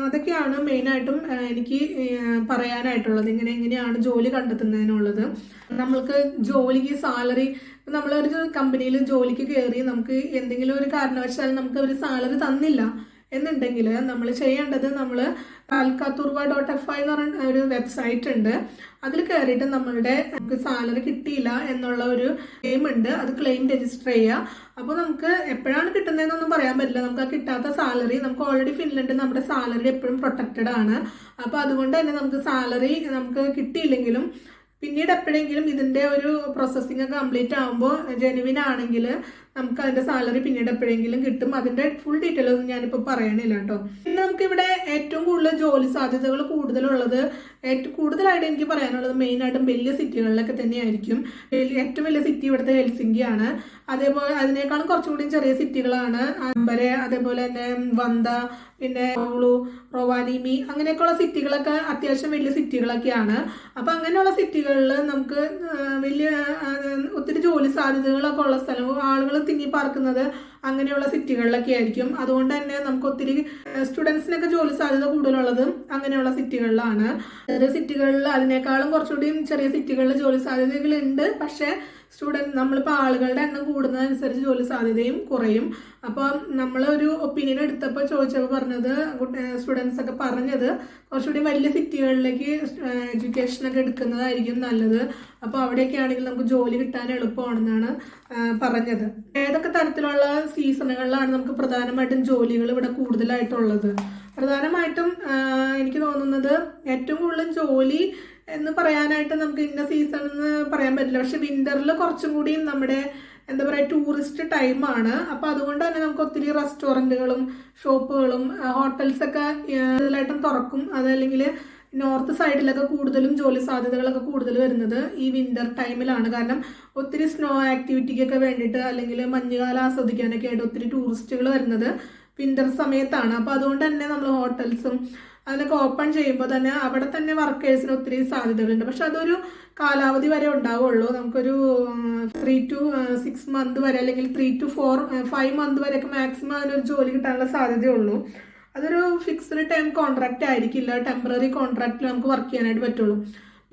[SPEAKER 1] അതൊക്കെയാണ് മെയിനായിട്ടും എനിക്ക് പറയാനായിട്ടുള്ളത്. എങ്ങനെയാണ് ജോലി കണ്ടെത്തുന്നതിനുള്ളത്. നമ്മൾക്ക് ജോലിക്ക് സാലറി, നമ്മളൊരു കമ്പനിയിൽ ജോലിക്ക് കയറി നമുക്ക് എന്തെങ്കിലും ഒരു കാരണവശാൽ നമുക്ക് ഒരു സാലറി തന്നില്ല എന്നുണ്ടെങ്കിൽ നമ്മൾ ചെയ്യേണ്ടത്, നമ്മൾ alkaturva.fi എന്ന് പറഞ്ഞ ഒരു വെബ്സൈറ്റ് ഉണ്ട്. അതിൽ കയറിയിട്ട് നമുക്ക് സാലറി കിട്ടിയില്ല എന്നുള്ള ഒരു ക്ലെയിം ഉണ്ട്. അത് ക്ലെയിം രജിസ്റ്റർ ചെയ്യുക. അപ്പോൾ നമുക്ക് എപ്പോഴാണ് കിട്ടുന്നതെന്നൊന്നും പറയാൻ പറ്റില്ല. നമുക്ക് ആ കിട്ടാത്ത സാലറി, നമുക്ക് ഓൾറെഡി ഫിൻലൻഡിൽ നമ്മുടെ സാലറി എപ്പോഴും പ്രൊട്ടക്റ്റഡ് ആണ്. അപ്പോൾ അതുകൊണ്ട് തന്നെ നമുക്ക് സാലറി നമുക്ക് കിട്ടിയില്ലെങ്കിലും പിന്നീട് എപ്പോഴെങ്കിലും ഇതിൻ്റെ ഒരു പ്രോസസ്സിംഗ് ഒക്കെ കംപ്ലീറ്റ് ആകുമ്പോൾ ജെനുവിൻ ആണെങ്കിൽ നമുക്ക് അതിന്റെ സാലറി പിന്നീട് എപ്പോഴെങ്കിലും കിട്ടും. അതിന്റെ ഫുൾ ഡീറ്റെയിൽ ഒന്നും ഞാനിപ്പോൾ പറയണില്ല കേട്ടോ. പിന്നെ നമുക്കിവിടെ ഏറ്റവും കൂടുതൽ ജോലി സാധ്യതകൾ കൂടുതലുള്ളത് കൂടുതലായിട്ട് എനിക്ക് പറയാനുള്ളത് മെയിനായിട്ടും വലിയ സിറ്റികളിലൊക്കെ തന്നെയായിരിക്കും. ഏറ്റവും വലിയ സിറ്റി ഇവിടുത്തെ ഹെൽസിങ്കിയാണ്. അതേപോലെ അതിനേക്കാളും കുറച്ചുകൂടി ചെറിയ സിറ്റികളാണ് അമ്പരെ, അതേപോലെ തന്നെ വന്ത, പിന്നെ റൊവാനിമി, അങ്ങനെയൊക്കെയുള്ള സിറ്റികളൊക്കെ അത്യാവശ്യം വലിയ സിറ്റികളൊക്കെയാണ്. അപ്പൊ അങ്ങനെയുള്ള സിറ്റികളിൽ നമുക്ക് വലിയ ഒത്തിരി ജോലി സാധ്യതകളൊക്കെ ഉള്ള സ്ഥലം, ആളുകൾ തിങ്ങി പാർക്കുന്നത് അങ്ങനെയുള്ള സിറ്റികളിലൊക്കെ ആയിരിക്കും. അതുകൊണ്ട് തന്നെ നമുക്ക് ഒത്തിരി സ്റ്റുഡൻസിനൊക്കെ ജോലി സാധ്യത കൂടുതലുള്ളത് അങ്ങനെയുള്ള സിറ്റികളിലാണ്. ചെറിയ സിറ്റികളിൽ അതിനേക്കാളും കുറച്ചുകൂടി ചെറിയ സിറ്റികളിൽ ജോലി സാധ്യതകളുണ്ട്. പക്ഷെ നമ്മളിപ്പോൾ ആളുകളുടെ എണ്ണം കൂടുന്നതനുസരിച്ച് ജോലി സാധ്യതയും കുറയും. അപ്പോൾ നമ്മളൊരു ഒപ്പീനിയൻ എടുത്തപ്പോൾ ചോദിച്ചപ്പോൾ പറഞ്ഞത്, സ്റ്റുഡൻസ് ഒക്കെ പറഞ്ഞത് കുറച്ചുകൂടി വലിയ സിറ്റികളിലേക്ക് എഡ്യൂക്കേഷനൊക്കെ എടുക്കുന്നതായിരിക്കും നല്ലത്. അപ്പോൾ അവിടെയൊക്കെ ആണെങ്കിൽ നമുക്ക് ജോലി കിട്ടാൻ എളുപ്പമാണെന്നാണ് പറഞ്ഞത്. ഏതൊക്കെ തരത്തിലുള്ള സീസണുകളിലാണ് നമുക്ക് പ്രധാനമായിട്ടും ജോലികൾ ഇവിടെ കൂടുതലായിട്ടുള്ളത്? പ്രധാനമായിട്ടും എനിക്ക് തോന്നുന്നത് ഏറ്റവും കൂടുതൽ ജോലി എന്ന് പറയാനായിട്ട് നമുക്ക് ഇന്ന സീസൺ എന്ന് പറയാൻ പറ്റില്ല. പക്ഷെ വിന്ററിൽ കുറച്ചും കൂടിയും നമ്മുടെ എന്താ പറയുക ടൂറിസ്റ്റ് ടൈമാണ്. അപ്പോൾ അതുകൊണ്ട് തന്നെ നമുക്ക് ഒത്തിരി റെസ്റ്റോറൻറ്റുകളും ഷോപ്പുകളും ഹോട്ടൽസൊക്കെ കൂടുതലായിട്ടും തുറക്കും. അതല്ലെങ്കിൽ നോർത്ത് സൈഡിലൊക്കെ കൂടുതലും ജോലി സാധ്യതകളൊക്കെ കൂടുതൽ വരുന്നത് ഈ വിന്റർ ടൈമിലാണ്. കാരണം ഒത്തിരി സ്നോ ആക്ടിവിറ്റിക്കൊക്കെ വേണ്ടിയിട്ട് അല്ലെങ്കിൽ മഞ്ഞുകാലം ആസ്വദിക്കാനൊക്കെ ആയിട്ട് ഒത്തിരി ടൂറിസ്റ്റുകൾ വരുന്നത് വിന്റർ സമയത്താണ്. അപ്പോൾ അതുകൊണ്ട് തന്നെ നമ്മൾ ഹോട്ടൽസും അതിനൊക്കെ ഓപ്പൺ ചെയ്യുമ്പോൾ തന്നെ അവിടെ തന്നെ വർക്കേഴ്സിന് ഒത്തിരി സാധ്യതകളുണ്ട്. പക്ഷെ അതൊരു കാലാവധി വരെ ഉണ്ടാവുള്ളൂ. നമുക്കൊരു 3 to 6 month വരെ, അല്ലെങ്കിൽ 3 to 5 month വരെയൊക്കെ മാക്സിമം അതിനൊരു ജോലി കിട്ടാനുള്ള സാധ്യതയുള്ളൂ. അതൊരു ഫിക്സ്ഡ് ടൈം കോൺട്രാക്റ്റ് ആയിരിക്കില്ല, ടെമ്പററി കോൺട്രാക്റ്റിൽ നമുക്ക് വർക്ക് ചെയ്യാനായിട്ട് പറ്റുള്ളൂ.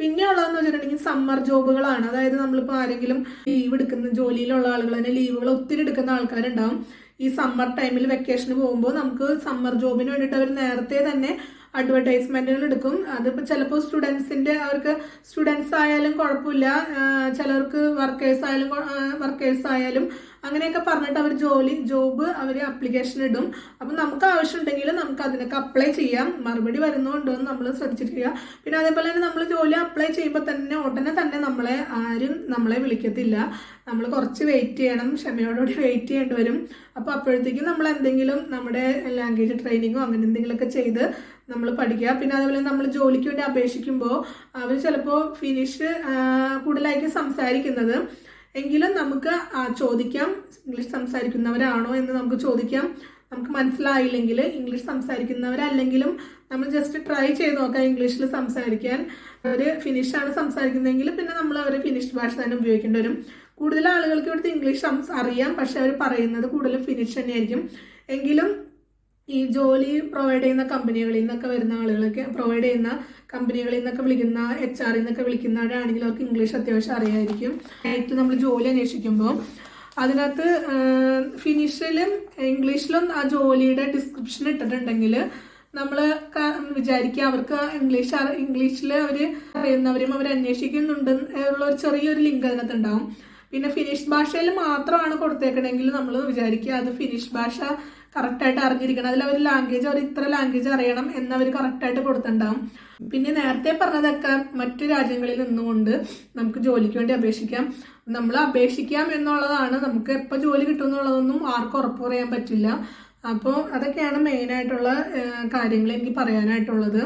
[SPEAKER 1] പിന്നെ ഉള്ളതെന്ന് വെച്ചിട്ടുണ്ടെങ്കിൽ സമ്മർ ജോബുകളാണ്. അതായത് നമ്മളിപ്പോൾ ആരെങ്കിലും ലീവ് എടുക്കുന്ന, ജോലിയിലുള്ള ആളുകൾ തന്നെ ലീവുകൾ ഒത്തിരി എടുക്കുന്ന ആൾക്കാരുണ്ടാവും. ഈ സമ്മർ ടൈമിൽ വെക്കേഷന് പോകുമ്പോൾ നമുക്ക് സമ്മർ ജോബിന് വേണ്ടിയിട്ട് അവർ നേരത്തെ തന്നെ അഡ്വർടൈസ്മെന്റുകൾ എടുക്കും. അതിപ്പോൾ ചിലപ്പോൾ അവർക്ക് സ്റ്റുഡൻസ് ആയാലും കുഴപ്പമില്ല, ചിലർക്ക് വർക്കേഴ്സ് ആയാലും അങ്ങനെയൊക്കെ പറഞ്ഞിട്ട് അവർ ജോബ് അവർ ആപ്ലിക്കേഷൻ ഇടും. അപ്പം നമുക്ക് ആവശ്യമുണ്ടെങ്കിൽ നമുക്ക് അതിനൊക്കെ അപ്ലൈ ചെയ്യാം. മറുപടി വരുന്നുണ്ടോ എന്ന് നമ്മൾ ശ്രദ്ധിച്ചിരിക്കുക. പിന്നെ അതേപോലെ തന്നെ നമ്മൾ ജോലി അപ്ലൈ ചെയ്യുമ്പോൾ തന്നെ ഉടനെ തന്നെ ആരും നമ്മളെ വിളിക്കത്തില്ല. നമ്മൾ കുറച്ച് വെയിറ്റ് ചെയ്യണം, ക്ഷമയോടുകൂടി വെയിറ്റ് ചെയ്യേണ്ടി വരും. അപ്പോൾ അപ്പോഴത്തേക്കും നമ്മൾ എന്തെങ്കിലും നമ്മുടെ ലാംഗ്വേജ് ട്രെയിനിങ്ങോ അങ്ങനെ എന്തെങ്കിലുമൊക്കെ ചെയ്ത് നമ്മൾ പഠിക്കുക. പിന്നെ അതേപോലെ നമ്മൾ ജോലിക്ക് വേണ്ടി അപേക്ഷിക്കുമ്പോൾ അവർ ചിലപ്പോൾ ഫിനിഷ് കൂടുതലായിരിക്കും സംസാരിക്കുന്നത്. എങ്കിലും നമുക്ക് ചോദിക്കാം, ഇംഗ്ലീഷ് സംസാരിക്കുന്നവരാണോ എന്ന് നമുക്ക് ചോദിക്കാം. നമുക്ക് മനസ്സിലായില്ലെങ്കിൽ ഇംഗ്ലീഷ് സംസാരിക്കുന്നവരല്ലെങ്കിലും നമ്മൾ ജസ്റ്റ് ട്രൈ ചെയ്ത് നോക്കാം ഇംഗ്ലീഷിൽ സംസാരിക്കാൻ. അവർ ഫിനിഷാണ് സംസാരിക്കുന്നതെങ്കിൽ പിന്നെ നമ്മൾ അവർ ഫിനിഷ്ഡ് ഭാഷ തന്നെ ഉപയോഗിക്കേണ്ടി വരും. കൂടുതൽ ആളുകൾക്ക് ഇവിടുത്തെ ഇംഗ്ലീഷ് അറിയാം, പക്ഷെ അവർ പറയുന്നത് കൂടുതൽ ഫിനിഷ് തന്നെയായിരിക്കും. എങ്കിലും ഈ ജോലി പ്രൊവൈഡ് ചെയ്യുന്ന കമ്പനികളിൽ നിന്നൊക്കെ വരുന്ന ആളുകളൊക്കെ, പ്രൊവൈഡ് ചെയ്യുന്ന കമ്പനികളിൽ നിന്നൊക്കെ വിളിക്കുന്ന HR എന്നൊക്കെ വിളിക്കുന്നവരാണെങ്കിൽ അവർക്ക് ഇംഗ്ലീഷ് അത്യാവശ്യം അറിയായിരിക്കും. ആയിട്ട് നമ്മൾ ജോലി അന്വേഷിക്കുമ്പോൾ അതിനകത്ത് ഫിനിഷിലും ഇംഗ്ലീഷിലും ആ ഡിസ്ക്രിപ്ഷൻ ഇട്ടിട്ടുണ്ടെങ്കിൽ നമ്മൾ വിചാരിക്കുക അവർക്ക് ഇംഗ്ലീഷിൽ അവർ അറിയുന്നവരും അവർ അന്വേഷിക്കുന്നുണ്ട് ഉള്ള ഒരു ചെറിയൊരു ലിങ്ക് അതിനകത്ത് ഉണ്ടാവും. പിന്നെ ഫിനിഷ് ഭാഷയിൽ മാത്രമാണ് കൊടുത്തേക്കണമെങ്കിൽ നമ്മൾ വിചാരിക്കുക അത് ഫിനിഷ് ഭാഷ കറക്റ്റായിട്ട് അറിഞ്ഞിരിക്കണം. അവർ ഇത്ര ലാംഗ്വേജ് അറിയണം എന്നവർ കറക്റ്റായിട്ട് കൊടുത്തിട്ടുണ്ടാവും. പിന്നെ നേരത്തെ പറഞ്ഞതൊക്കെ മറ്റു രാജ്യങ്ങളിൽ നിന്നുകൊണ്ട് നമുക്ക് ജോലിക്ക് വേണ്ടി അപേക്ഷിക്കാം. നമ്മൾ അപേക്ഷിക്കാം എന്നുള്ളതാണ്. നമുക്ക് എപ്പോൾ ജോലി കിട്ടും എന്നുള്ളതൊന്നും ആർക്കും ഉറപ്പ് പറയാൻ പറ്റില്ല. അപ്പോൾ അതൊക്കെയാണ് മെയിനായിട്ടുള്ള കാര്യങ്ങൾ എനിക്ക് പറയാനായിട്ടുള്ളത്.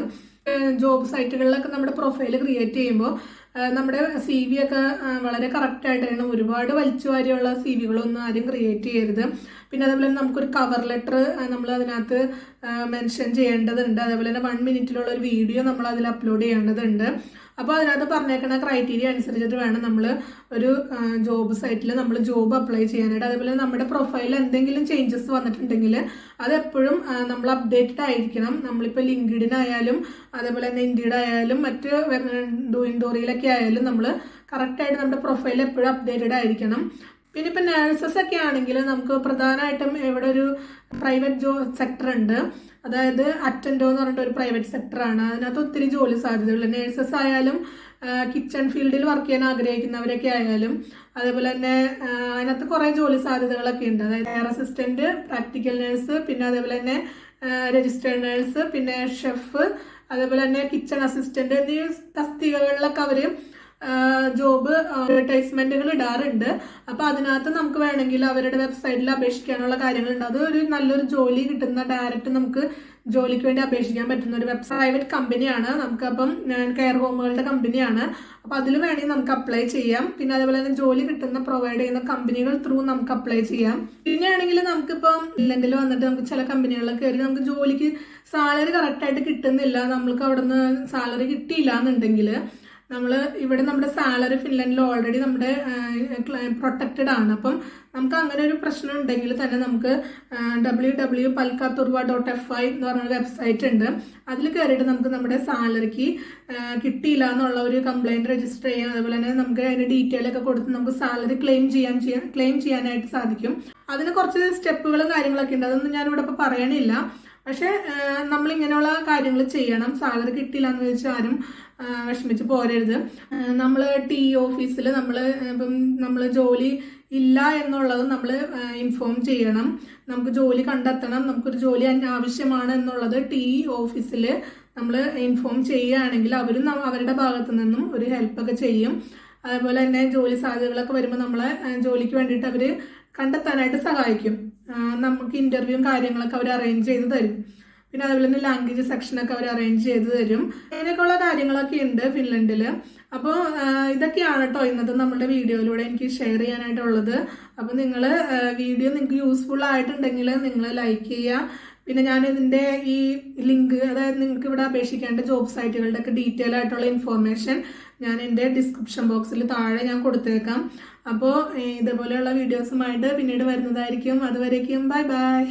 [SPEAKER 1] ജോബ് സൈറ്റുകളിലൊക്കെ നമ്മുടെ പ്രൊഫൈൽ ക്രിയേറ്റ് ചെയ്യുമ്പോൾ നമ്മുടെ CV ഒക്കെ വളരെ കറക്റ്റായിട്ട് വേണം. ഒരുപാട് വലിച്ചു വാരിയുള്ള CVകളൊന്നും ആരും ക്രിയേറ്റ് ചെയ്യരുത്. പിന്നെ അതേപോലെ തന്നെ നമുക്കൊരു കവർ ലെറ്റർ നമ്മൾ അതിനകത്ത് മെൻഷൻ ചെയ്യേണ്ടതുണ്ട്. അതേപോലെ തന്നെ 1 മിനിറ്റിലുള്ള ഒരു വീഡിയോ നമ്മൾ അതിൽ അപ്ലോഡ് ചെയ്യേണ്ടതുണ്ട്. അപ്പോൾ അതിനകത്ത് പറഞ്ഞേക്കുന്ന ക്രൈറ്റീരിയ അനുസരിച്ചിട്ട് വേണം നമ്മൾ ഒരു ജോബ് സൈറ്റിൽ നമ്മൾ ജോബ് അപ്ലൈ ചെയ്യാനായിട്ട്. അതേപോലെ നമ്മുടെ പ്രൊഫൈലിൽ എന്തെങ്കിലും ചേഞ്ചസ് വന്നിട്ടുണ്ടെങ്കിൽ അതെപ്പോഴും നമ്മൾ അപ്ഡേറ്റഡ് ആയിരിക്കണം. നമ്മളിപ്പോൾ ലിങ്ക്ഡിനായാലും അതേപോലെ തന്നെ ഇൻഡീഡ് ആയാലും മറ്റ് ഡൂയിൻഡോറിയിലൊക്കെ ആയാലും നമ്മൾ കറക്റ്റായിട്ട് നമ്മുടെ പ്രൊഫൈൽ എപ്പോഴും അപ്ഡേറ്റഡ് ആയിരിക്കണം. പിന്നെ ഇപ്പം നേഴ്സസ് ഒക്കെ ആണെങ്കിൽ നമുക്ക് പ്രധാനമായിട്ടും ഇവിടെ ഒരു പ്രൈവറ്റ് സെക്ടർ ഉണ്ട്. അതായത് അറ്റൻഡോ എന്ന് പറഞ്ഞിട്ട് ഒരു പ്രൈവറ്റ് സെക്ടറാണ്. അതിനകത്ത് ഒത്തിരി ജോലി സാധ്യതകളുണ്ട്. നേഴ്സസ് ആയാലും കിച്ചൺ ഫീൽഡിൽ വർക്ക് ചെയ്യാൻ ആഗ്രഹിക്കുന്നവരൊക്കെ ആയാലും അതേപോലെ തന്നെ അതിനകത്ത് കുറേ ജോലി സാധ്യതകളൊക്കെ ഉണ്ട്. അതായത് എയർ അസിസ്റ്റന്റ്, പ്രാക്ടിക്കൽ നേഴ്സ്, പിന്നെ അതേപോലെ തന്നെ രജിസ്റ്റേർഡ് നേഴ്സ്, പിന്നെ ഷെഫ്, അതേപോലെ തന്നെ കിച്ചൺ അസിസ്റ്റന്റ് എന്നീ തസ്തികകളിലൊക്കെ അവർ ജോബ് അഡ്വർടൈസ്മെന്റുകൾ ഇടാറുണ്ട്. അപ്പൊ അതിനകത്ത് നമുക്ക് വേണമെങ്കിൽ അവരുടെ വെബ്സൈറ്റിൽ അപേക്ഷിക്കാനുള്ള കാര്യങ്ങളുണ്ട്. അത് ഒരു നല്ലൊരു ജോലി കിട്ടുന്ന ഡയറക്റ്റ് നമുക്ക് ജോലിക്ക് വേണ്ടി അപേക്ഷിക്കാൻ പറ്റുന്ന ഒരു പ്രൈവറ്റ് കമ്പനിയാണ്. നമുക്കപ്പം കെയർ ഹോമുകളുടെ കമ്പനിയാണ്. അപ്പൊ അതിൽ വേണമെങ്കിൽ നമുക്ക് അപ്ലൈ ചെയ്യാം. പിന്നെ അതേപോലെ തന്നെ ജോലി കിട്ടുന്ന പ്രൊവൈഡ് ചെയ്യുന്ന കമ്പനികൾ ത്രൂ നമുക്ക് അപ്ലൈ ചെയ്യാം. പിന്നെ ആണെങ്കിൽ നമുക്കിപ്പം ഫിൻലൻഡിൽ വന്നിട്ട് നമുക്ക് ചില കമ്പനികളിൽ കയറി നമുക്ക് ജോലിക്ക് സാലറി കറക്റ്റായിട്ട് കിട്ടുന്നില്ല, നമ്മൾക്ക് അവിടെ നിന്ന് സാലറി കിട്ടിയില്ല എന്നുണ്ടെങ്കിൽ നമ്മൾ ഇവിടെ നമ്മുടെ സാലറി ഫിൻലൻഡിൽ ഓൾറെഡി നമ്മുടെ പ്രൊട്ടക്റ്റഡ് ആണ്. അപ്പം നമുക്ക് അങ്ങനെ ഒരു പ്രശ്നം ഉണ്ടെങ്കിൽ തന്നെ നമുക്ക് www.palkaturva.fi എന്ന് പറഞ്ഞ വെബ്സൈറ്റ് ഉണ്ട്. അതിൽ കയറിയിട്ട് നമുക്ക് നമ്മുടെ സാലറിക്ക് കിട്ടിയില്ല എന്നുള്ള ഒരു കംപ്ലൈൻറ്റ് രജിസ്റ്റർ ചെയ്യാം. അതുപോലെ തന്നെ നമുക്ക് അതിൻ്റെ ഡീറ്റെയിൽ ഒക്കെ കൊടുത്ത് നമുക്ക് സാലറി ക്ലെയിം ചെയ്യാനായിട്ട് സാധിക്കും. അതിന് കുറച്ച് സ്റ്റെപ്പുകളും കാര്യങ്ങളൊക്കെ ഉണ്ട്. അതൊന്നും ഞാനിവിടെ ഇപ്പോൾ പറയണില്ല. പക്ഷെ നമ്മളിങ്ങനെയുള്ള കാര്യങ്ങൾ ചെയ്യണം. സാലറി കിട്ടിയില്ല എന്ന് വെച്ചാൽ ആരും വിഷമിച്ച് പോരരുത്. നമ്മൾ ഓഫീസിൽ നമ്മൾ ജോലി ഇല്ല എന്നുള്ളത് നമ്മൾ ഇൻഫോം ചെയ്യണം. നമുക്ക് ജോലി കണ്ടെത്തണം, നമുക്കൊരു ജോലി ആവശ്യമാണ് എന്നുള്ളത് ഓഫീസിൽ നമ്മൾ ഇൻഫോം ചെയ്യുകയാണെങ്കിൽ അവരും അവരുടെ ഭാഗത്തു നിന്നും ഒരു ഹെൽപ്പൊക്കെ ചെയ്യും. അതേപോലെ തന്നെ ജോലി സാധ്യതകളൊക്കെ വരുമ്പോൾ നമ്മളെ ജോലിക്ക് വേണ്ടിയിട്ട് അവർ കണ്ടെത്താനായിട്ട് സഹായിക്കും. നമുക്ക് ഇന്റർവ്യൂവും കാര്യങ്ങളൊക്കെ അവർ അറേഞ്ച് ചെയ്ത് തരും. പിന്നെ അതുപോലെ തന്നെ ലാംഗ്വേജ് സെക്ഷനൊക്കെ അവർ അറേഞ്ച് ചെയ്ത് തരും. അങ്ങനെയൊക്കെയുള്ള കാര്യങ്ങളൊക്കെ ഉണ്ട് ഫിൻലൻഡിൽ. അപ്പോൾ ഇതൊക്കെയാണ് കേട്ടോ ഇന്നത്തെ നമ്മുടെ വീഡിയോയിലൂടെ എനിക്ക് ഷെയർ ചെയ്യാനായിട്ടുള്ളത്. അപ്പോൾ വീഡിയോ നിങ്ങൾക്ക് യൂസ്ഫുൾ ആയിട്ടുണ്ടെങ്കിൽ നിങ്ങൾ ലൈക്ക് ചെയ്യുക. പിന്നെ ഞാൻ ഇതിൻ്റെ ഈ ലിങ്ക്, അതായത് നിങ്ങൾക്ക് ഇവിടെ അപേക്ഷിക്കേണ്ട ജോബ് സൈറ്റുകളുടെ ഒക്കെ ഡീറ്റെയിൽ ആയിട്ടുള്ള ഇൻഫോർമേഷൻ ഞാൻ എൻ്റെ ഡിസ്ക്രിപ്ഷൻ ബോക്സിൽ താഴെ ഞാൻ കൊടുത്തേക്കാം. അപ്പോൾ ഇതുപോലെയുള്ള വീഡിയോസുമായിട്ട് പിന്നീട് വരുന്നതായിരിക്കും. അതുവരേക്കും ബൈ ബൈ.